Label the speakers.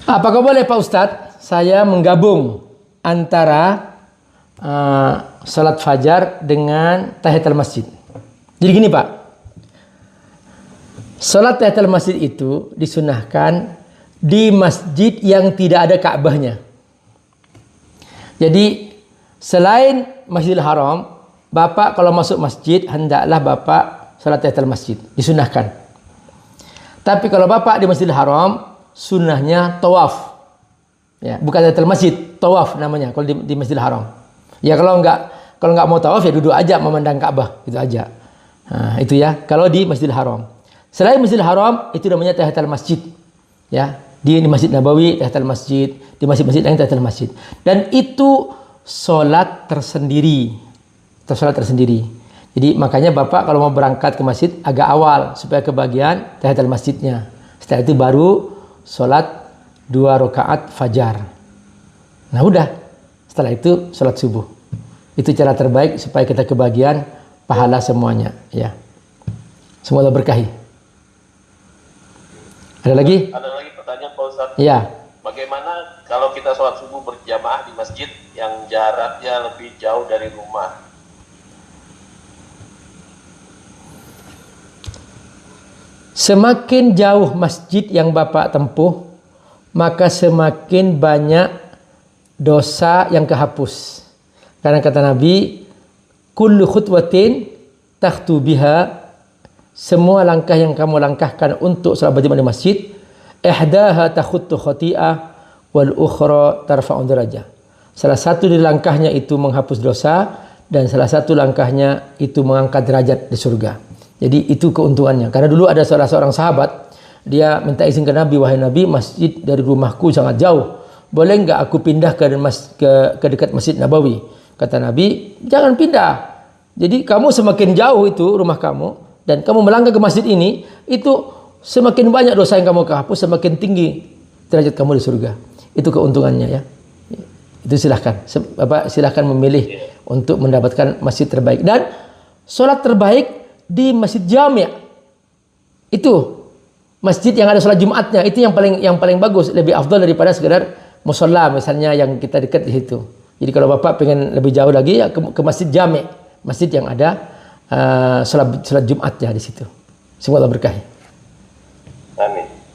Speaker 1: Apakah boleh Pak Ustadz saya menggabung antara salat fajar dengan tahiyatul masjid? Jadi gini Pak, salat tahiyatul masjid itu disunahkan di masjid yang tidak ada Ka'bahnya. Jadi selain Masjidil Haram, Bapak kalau masuk masjid hendaklah Bapak salat tahiyatul masjid, disunahkan. Tapi kalau Bapak di Masjidil Haram, sunnahnya tawaf. Ya, bukan tahiyatul masjid, tawaf namanya kalau di Masjidil Haram. Ya kalau nggak mau tawaf ya duduk aja memandang Ka'bah, itu aja. Nah, itu ya kalau di Masjidil Haram. Selain Masjidil Haram itu namanya tahiyatul masjid. Ya, di Masjid Nabawi tahiyatul masjid, di masjid-masjid lain tahiyatul masjid. Dan itu salat tersendiri. Salat tersendiri. Jadi makanya Bapak kalau mau berangkat ke masjid agak awal supaya kebagian tahiyatul masjidnya. Setelah itu baru salat 2 rakaat fajar. Nah udah, setelah itu salat subuh. Itu cara terbaik supaya kita kebagian pahala semuanya, ya. Semoga berkahi. Ada lagi?
Speaker 2: Ada lagi pertanyaan Pak Ustadz.
Speaker 1: Iya.
Speaker 2: Bagaimana kalau kita sholat subuh berjamaah di masjid yang jaraknya lebih jauh dari rumah?
Speaker 1: Semakin jauh masjid yang Bapak tempuh, maka semakin banyak dosa yang kehapus. Karena kata Nabi, kullu khutwatin takhtu biha, semua langkah yang kamu langkahkan untuk salat berjamaah di masjid, ihdaha takhuttu khati'ah wal ukhra tarfa'u darajah. Salah satu dari langkahnya itu menghapus dosa dan salah satu langkahnya itu mengangkat derajat di surga. Jadi itu keuntungannya. Karena dulu ada salah seorang sahabat, dia minta izin ke Nabi, wahai Nabi, masjid dari rumahku sangat jauh. Boleh nggak aku pindah ke dekat Masjid Nabawi? Kata Nabi, jangan pindah. Jadi kamu semakin jauh itu rumah kamu dan kamu melangkah ke masjid ini, itu semakin banyak dosa yang kamu hapus, semakin tinggi derajat kamu di surga. Itu keuntungannya ya. Itu silahkan memilih untuk mendapatkan masjid terbaik. Dan sholat terbaik di masjid jami'. Itu masjid yang ada sholat Jumatnya, itu yang paling bagus, lebih afdal daripada sekedar musholla misalnya yang kita dekat di situ. Jadi kalau Bapak pengen lebih jauh lagi ya ke masjid jami', masjid yang ada sholat Jumatnya di situ. Semoga Allah berkahi.